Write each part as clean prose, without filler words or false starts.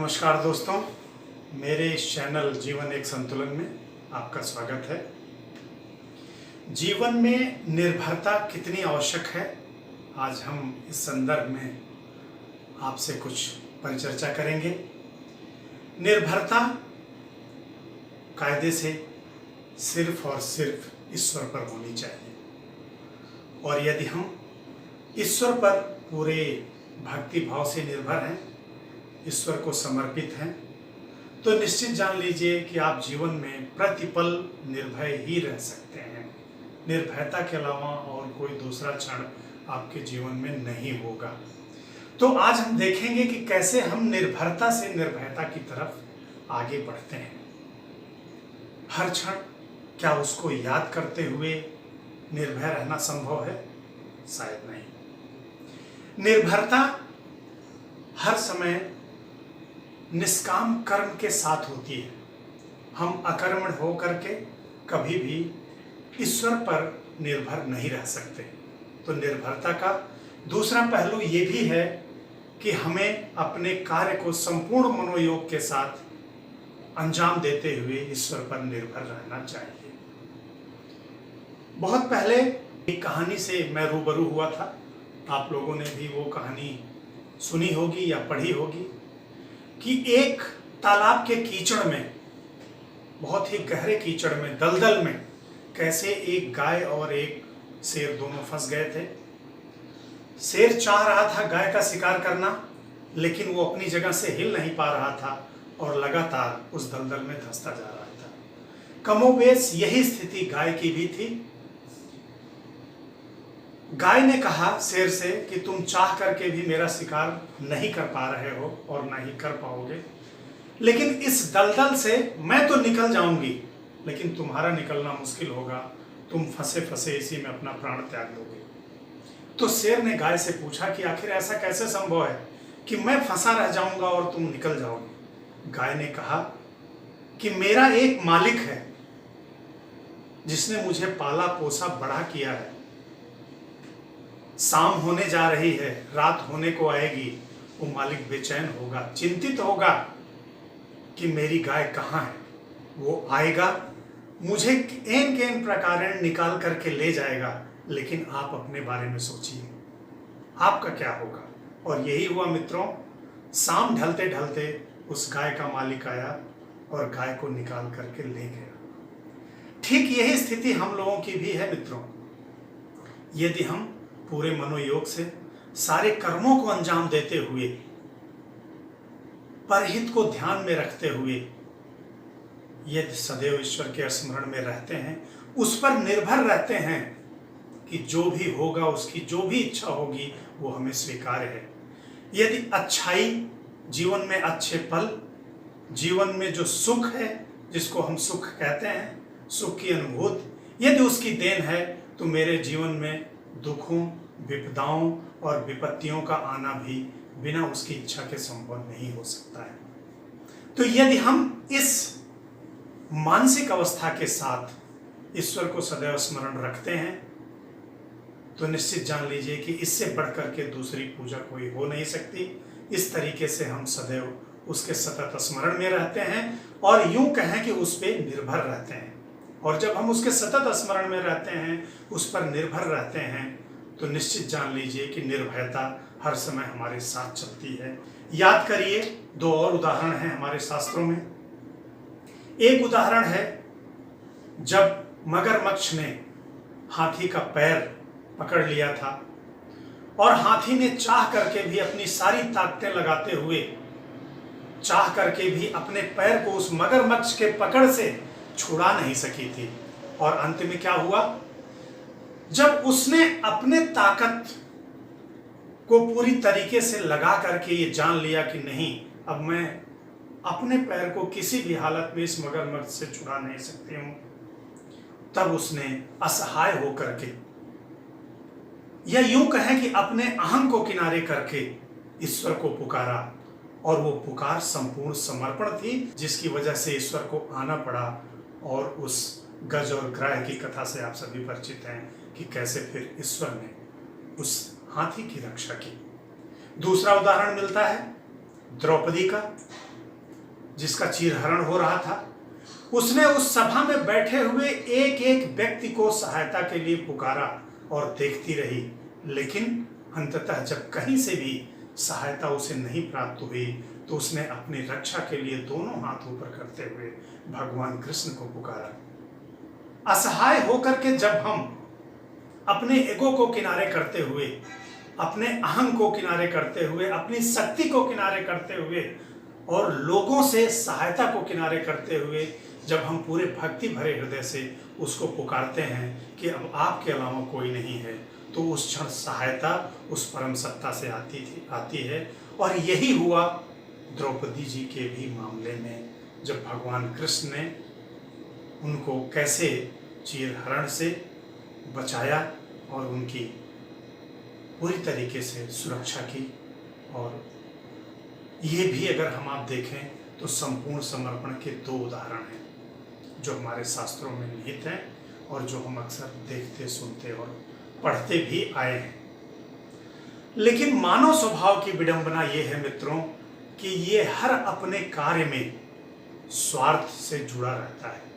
नमस्कार दोस्तों, मेरे इस चैनल जीवन एक संतुलन में आपका स्वागत है। जीवन में निर्भरता कितनी आवश्यक है, आज हम इस संदर्भ में आपसे कुछ परिचर्चा करेंगे। निर्भरता कायदे से सिर्फ और सिर्फ ईश्वर पर होनी चाहिए, और यदि हम ईश्वर पर पूरे भक्ति भाव से निर्भर हैं, ईश्वर को समर्पित हैं, तो निश्चित जान लीजिए कि आप जीवन में प्रतिपल निर्भय ही रह सकते हैं। निर्भयता के अलावा और कोई दूसरा क्षण आपके जीवन में नहीं होगा। तो आज हम देखेंगे कि कैसे हम निर्भरता से निर्भयता की तरफ आगे बढ़ते हैं। हर क्षण क्या उसको याद करते हुए निर्भय रहना संभव है? शायद नहीं। निर्भरता हर समय निष्काम कर्म के साथ होती है। हम अकर्मण हो करके कभी भी ईश्वर पर निर्भर नहीं रह सकते। तो निर्भरता का दूसरा पहलू ये भी है कि हमें अपने कार्य को संपूर्ण मनोयोग के साथ अंजाम देते हुए ईश्वर पर निर्भर रहना चाहिए। बहुत पहले एक कहानी से मैं रूबरू हुआ था। आप लोगों ने भी वो कहानी सुनी होगी या पढ़ी होगी कि एक तालाब के कीचड़ में, बहुत ही गहरे कीचड़ में, दलदल में, कैसे एक गाय और एक शेर दोनों फंस गए थे। शेर चाह रहा था गाय का शिकार करना, लेकिन वो अपनी जगह से हिल नहीं पा रहा था और लगातार उस दलदल में धंसता जा रहा था। कमोबेश यही स्थिति गाय की भी थी। गाय ने कहा शेर से कि तुम चाह करके भी मेरा शिकार नहीं कर पा रहे हो और ना ही कर पाओगे, लेकिन इस दलदल से मैं तो निकल जाऊंगी, लेकिन तुम्हारा निकलना मुश्किल होगा। तुम फंसे फंसे इसी में अपना प्राण त्याग दोगे। तो शेर ने गाय से पूछा कि आखिर ऐसा कैसे संभव है कि मैं फंसा रह जाऊंगा और तुम निकल जाओगे? गाय ने कहा कि मेरा एक मालिक है जिसने मुझे पाला पोसा बड़ा किया है। शाम होने जा रही है, रात होने को आएगी, वो मालिक बेचैन होगा, चिंतित होगा कि मेरी गाय कहाँ है। वो आएगा, मुझे एन केन प्रकार निकाल करके ले जाएगा, लेकिन आप अपने बारे में सोचिए, आपका क्या होगा? और यही हुआ मित्रों। शाम ढलते ढलते उस गाय का मालिक आया और गाय को निकाल करके ले गया। ठीक यही स्थिति हम लोगों की भी है मित्रों। यदि हम पूरे मनोयोग से सारे कर्मों को अंजाम देते हुए, परहित को ध्यान में रखते हुए, यदि सदैव ईश्वर के स्मरण में रहते हैं, उस पर निर्भर रहते हैं कि जो भी होगा, उसकी जो भी इच्छा होगी वो हमें स्वीकार है। यदि अच्छाई जीवन में, अच्छे पल जीवन में, जो सुख है, जिसको हम सुख कहते हैं, सुख की अनुभूति यदि उसकी देन है, तो मेरे जीवन में दुखों, विपदाओं और विपत्तियों का आना भी बिना उसकी इच्छा के संभव नहीं हो सकता है। तो यदि हम इस मानसिक अवस्था के साथ ईश्वर को सदैव स्मरण रखते हैं, तो निश्चित जान लीजिए कि इससे बढ़कर के दूसरी पूजा कोई हो नहीं सकती। इस तरीके से हम सदैव उसके सतत स्मरण में रहते हैं और यूं कहें कि उस पर निर्भर रहते हैं। और जब हम उसके सतत स्मरण में रहते हैं, उस पर निर्भर रहते हैं, तो निश्चित जान लीजिए कि निर्भयता हर समय हमारे साथ चलती है। याद करिए, दो और उदाहरण हैं हमारे शास्त्रों में। एक उदाहरण है जब मगरमच्छ ने हाथी का पैर पकड़ लिया था और हाथी ने चाह करके भी, अपनी सारी ताकतें लगाते हुए चाह करके भी अपने पैर को उस मगरमच्छ के पकड़ से छुड़ा नहीं सकी थी। और अंत में क्या हुआ? जब उसने अपने ताकत को पूरी तरीके से लगा करके ये जान लिया कि नहीं, अब मैं अपने पैर को किसी भी हालत में इस मगरमच्छ से छुड़ा नहीं सकती हूं, तब उसने असहाय होकर के, या यूं कहें कि अपने अहं को किनारे करके ईश्वर को पुकारा। और वो पुकार संपूर्ण समर्पण थी, जिसकी वजह से ईश्वर को आना पड़ा। और उस गज और ग्राह की कथा से आप सभी परिचित हैं कि कैसे फिर ईश्वर ने उस हाथी की रक्षा की। दूसरा उदाहरण मिलता है द्रौपदी का। जिसका चीरहरण हो रहा था, उसने उस सभा में बैठे हुए एक एक व्यक्ति को सहायता के लिए पुकारा और देखती रही, लेकिन अंततः जब कहीं से भी सहायता उसे नहीं प्राप्त हुई तो उसने अपनी रक्षा के लिए दोनों हाथ ऊपर करते हुए भगवान कृष्ण को पुकारा। असहाय होकर के जब हम अपने ईगो को किनारे करते हुए, अपने अहं को किनारे करते हुए, अपनी शक्ति को किनारे करते हुए और लोगों से सहायता को किनारे करते हुए जब हम पूरे भक्ति भरे हृदय से उसको पुकारते हैं कि अब आपके अलावा कोई नहीं है, तो उस क्षण सहायता उस परम सत्ता से आती है। और यही हुआ द्रौपदी जी के भी मामले में, जब भगवान कृष्ण ने उनको कैसे चीरहरण से बचाया और उनकी पूरी तरीके से सुरक्षा की। और ये भी अगर हम आप देखें तो संपूर्ण समर्पण के दो उदाहरण हैं जो हमारे शास्त्रों में निहित हैं और जो हम अक्सर देखते, सुनते और पढ़ते भी आए हैं। लेकिन मानव स्वभाव की विडंबना ये है मित्रों कि ये हर अपने कार्य में स्वार्थ से जुड़ा रहता है।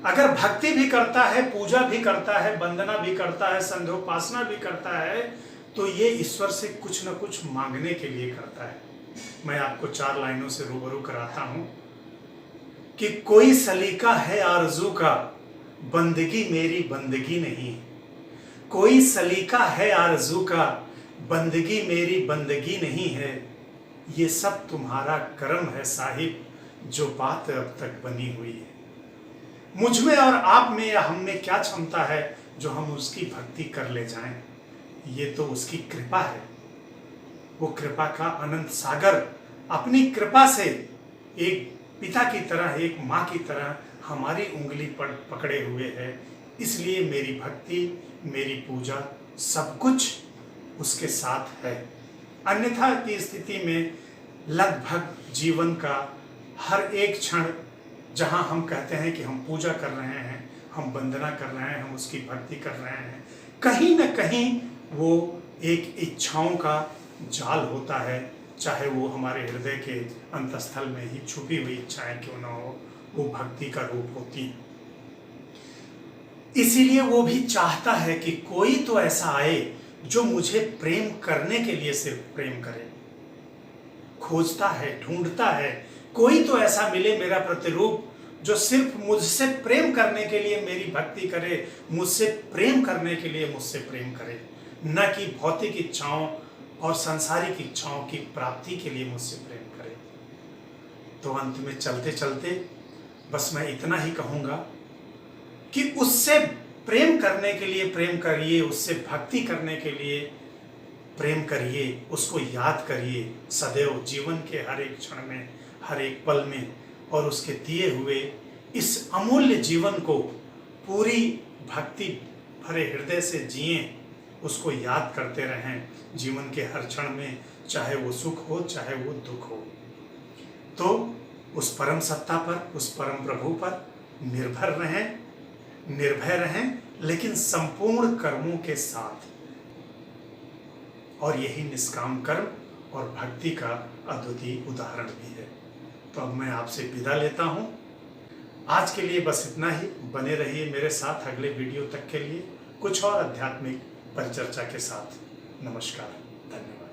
अगर भक्ति भी करता है, पूजा भी करता है, वंदना भी करता है, संध्योपासना भी करता है, तो ये ईश्वर से कुछ न कुछ मांगने के लिए करता है। मैं आपको 4 लाइनों से रूबरू कराता हूं कि कोई सलीका है आरज़ू का, बंदगी मेरी बंदगी नहीं। कोई सलीका है आरज़ू का, बंदगी मेरी बंदगी नहीं है। ये सब तुम्हारा कर्म है साहिब, जो बात अब तक बनी हुई है। मुझ में और आप में या हम में क्या क्षमता है जो हम उसकी भक्ति कर ले जाएं? ये तो उसकी कृपा है। वो कृपा का अनंत सागर अपनी कृपा से एक पिता की तरह, एक माँ की तरह हमारी उंगली पर पकड़े हुए है। इसलिए मेरी भक्ति, मेरी पूजा, सब कुछ उसके साथ है। अन्यथा की स्थिति में लगभग जीवन का हर एक क्षण जहाँ हम कहते हैं कि हम पूजा कर रहे हैं, हम वंदना कर रहे हैं, हम उसकी भक्ति कर रहे हैं, कहीं न कहीं वो एक इच्छाओं का जाल होता है। चाहे वो हमारे हृदय के अंतस्थल में ही छुपी हुई इच्छाएं क्यों न हो, वो भक्ति का रूप होती है। इसीलिए वो भी चाहता है कि कोई तो ऐसा आए जो मुझे प्रेम करने के लिए सिर्फ प्रेम करे। खोजता है, ढूंढता है, कोई तो ऐसा मिले मेरा प्रतिरूप जो सिर्फ मुझसे प्रेम करने के लिए मेरी भक्ति करे, मुझसे प्रेम करने के लिए मुझसे प्रेम करे, न कि भौतिक इच्छाओं और सांसारिक इच्छाओं की प्राप्ति के लिए मुझसे प्रेम करे। तो अंत में चलते चलते बस मैं इतना ही कहूँगा कि उससे प्रेम करने के लिए प्रेम करिए, उससे भक्ति करने के लिए प्रेम करिए, उसको याद करिए सदैव जीवन के हर एक क्षण में, हर एक पल में, और उसके दिए हुए इस अमूल्य जीवन को पूरी भक्ति भरे हृदय से जिएं, उसको याद करते रहें जीवन के हर क्षण में, चाहे वो सुख हो चाहे वो दुख हो। तो उस परम सत्ता पर, उस परम प्रभु पर निर्भर रहें, निर्भय रहें, लेकिन संपूर्ण कर्मों के साथ। और यही निष्काम कर्म और भक्ति का अद्वितीय उदाहरण भी है। तो अब मैं आपसे विदा लेता हूं। आज के लिए बस इतना ही। बने रहिए मेरे साथ अगले वीडियो तक के लिए कुछ और आध्यात्मिक परिचर्चा के साथ। नमस्कार, धन्यवाद।